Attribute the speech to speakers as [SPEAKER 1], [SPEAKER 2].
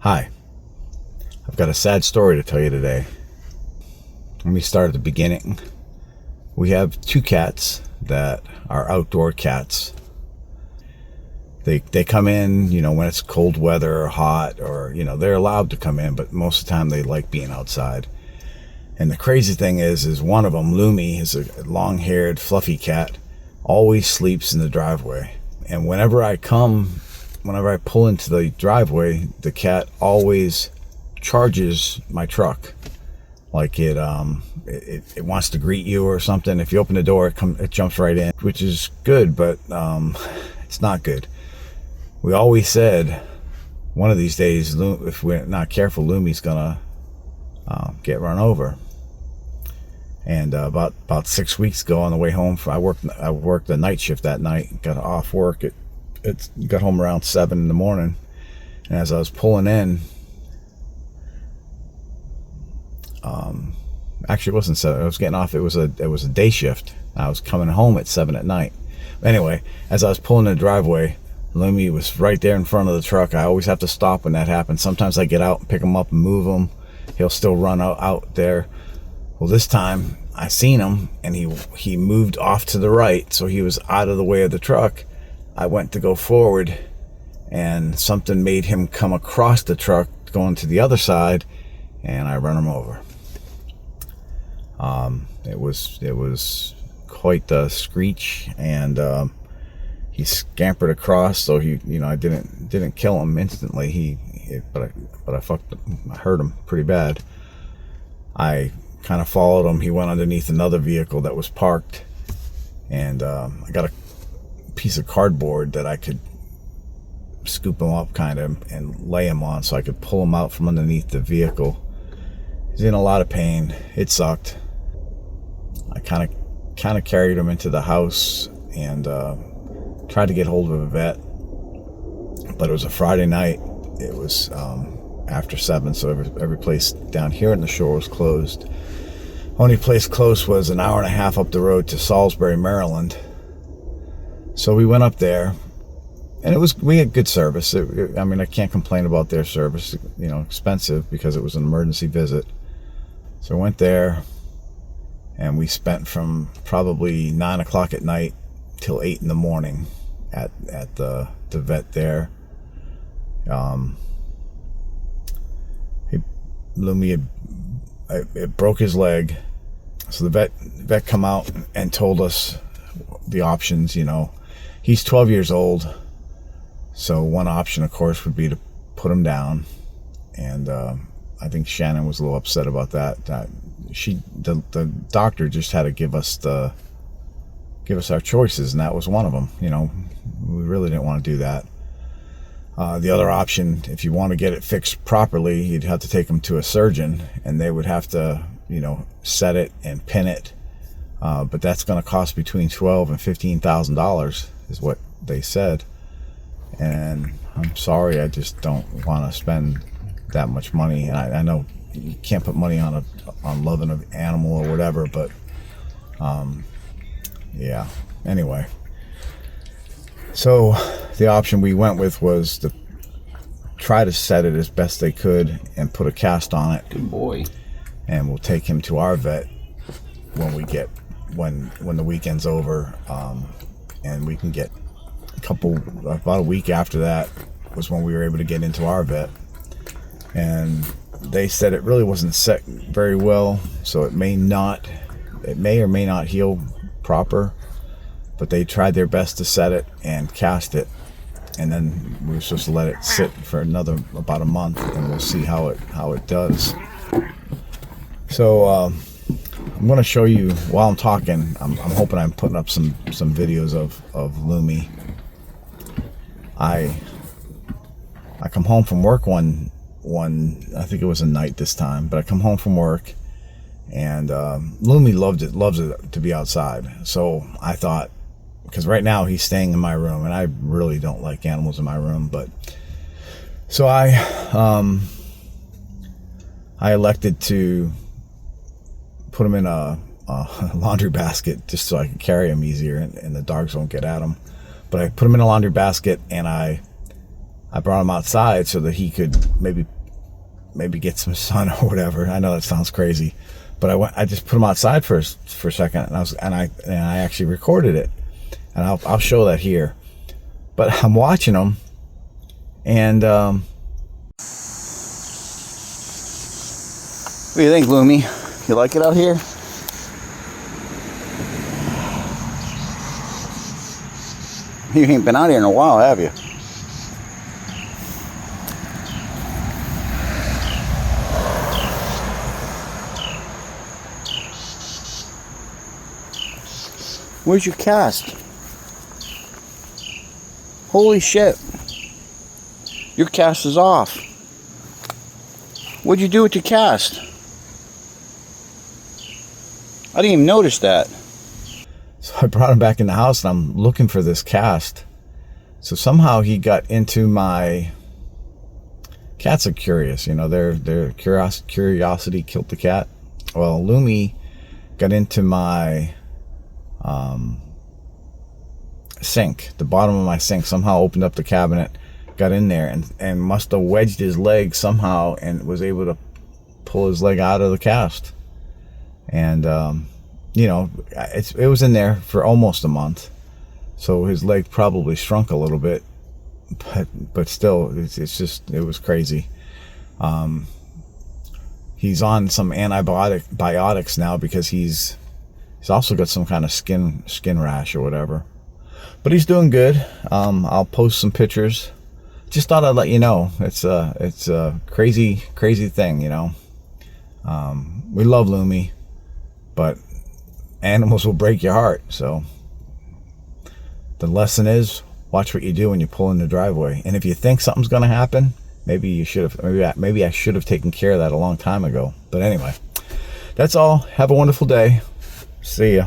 [SPEAKER 1] Hi, I've got a sad story to tell you today. Let me start at the beginning. We have two cats that are outdoor cats. They come in, when it's cold weather or hot, or, they're allowed to come in, but most of the time they like being outside. And the crazy thing is one of them, Lumi, is a long-haired, fluffy cat, always sleeps in the driveway. And whenever I pull into the driveway, the cat always charges my truck. Like it wants to greet you or something. If you open the door, it jumps right in, which is good, but it's not good. We always said one of these days, if we're not careful, Lumi's gonna get run over. And about 6 weeks ago, on the way home, I worked the night shift that night. Got off work it got home around 7 in the morning, and as I was pulling in, actually it wasn't 7. I was getting off. It was a day shift. I was coming home at 7 at night. Anyway, as I was pulling in the driveway, Lumi was right there in front of the truck. I always have to stop when that happens. Sometimes I get out and pick him up and move him. He'll still run out there. Well, this time I seen him, and he moved off to the right, so he was out of the way of the truck. I went to go forward, and something made him come across the truck going to the other side, and I run him over. It was quite the screech, and he scampered across. So I didn't kill him instantly. But I hurt him pretty bad. I kind of followed him. He went underneath another vehicle that was parked, and I got a piece of cardboard that I could scoop him up kind of and lay him on, so I could pull him out from underneath the vehicle. He's in a lot of pain. It sucked. I kind of carried him into the house and tried to get hold of a vet, but it was a Friday night. It was after 7, so every place down here in the shore was closed. Only place close was an hour and a half up the road to Salisbury, Maryland. So we went up there, and we had good service. I can't complain about their service. Expensive because it was an emergency visit. So I went there, and we spent from probably 9 o'clock at night till 8 in the morning at the vet there. Lumi it broke his leg, so the vet come out and told us the options. He's 12 years old, so one option, of course, would be to put him down, and I think Shannon was a little upset about that. The doctor just had to give us our choices, and that was one of them. We really didn't want to do that. The other option, if you want to get it fixed properly, you'd have to take him to a surgeon, and they would have to, set it and pin it. But that's going to cost between $12,000 and $15,000 is what they said. And I'm sorry, I just don't want to spend that much money. And I know you can't put money on loving an animal or whatever, but yeah. Anyway. So the option we went with was to try to set it as best they could and put a cast on it.
[SPEAKER 2] Good boy.
[SPEAKER 1] And we'll take him to our vet when the weekend's over, and we can get about a week after that was when we were able to get into our vet, and they said it really wasn't set very well, so it may or may not heal proper. But they tried their best to set it and cast it, and then we were supposed to let it sit for about a month, and we'll see how it does. So I'm going to show you while I'm talking. I'm hoping I'm putting up some videos of Lumi. I come home from work one I think it was a night this time, but I come home from work, and Lumi loves it to be outside. So I thought, because right now he's staying in my room, and I really don't like animals in my room, but so I elected to put him in a laundry basket just so I can carry him easier, and the dogs won't get at him. But I put him in a laundry basket, and I I brought him outside so that he could maybe get some sun or whatever. I know that sounds crazy, but I just put him outside for a second, and I actually recorded it, and I'll show that here. But I'm watching him, and what do you think, Lumi? You like it out here? You ain't been out here in a while, have you? Where's your cast? Holy shit. Your cast is off. What'd you do with your cast? I didn't even notice that. So I brought him back in the house, and I'm looking for this cast. So somehow he got into my... Cats are curious, you know, their curiosity killed the cat. Well, Lumi got into my sink, the bottom of my sink, somehow opened up the cabinet, got in there, and must have wedged his leg somehow and was able to pull his leg out of the cast. And you know, it was in there for almost a month, so his leg probably shrunk a little bit, but still, it was crazy. He's on some antibiotics now because he's also got some kind of skin rash or whatever, but he's doing good. I'll post some pictures. Just thought I'd let you know. It's a crazy thing, you know. We love Lumi, but animals will break your heart. So the lesson is, watch what you do when you pull in the driveway. And if you think something's going to happen, maybe you should have. Maybe I should have taken care of that a long time ago. But anyway, that's all. Have a wonderful day. See ya.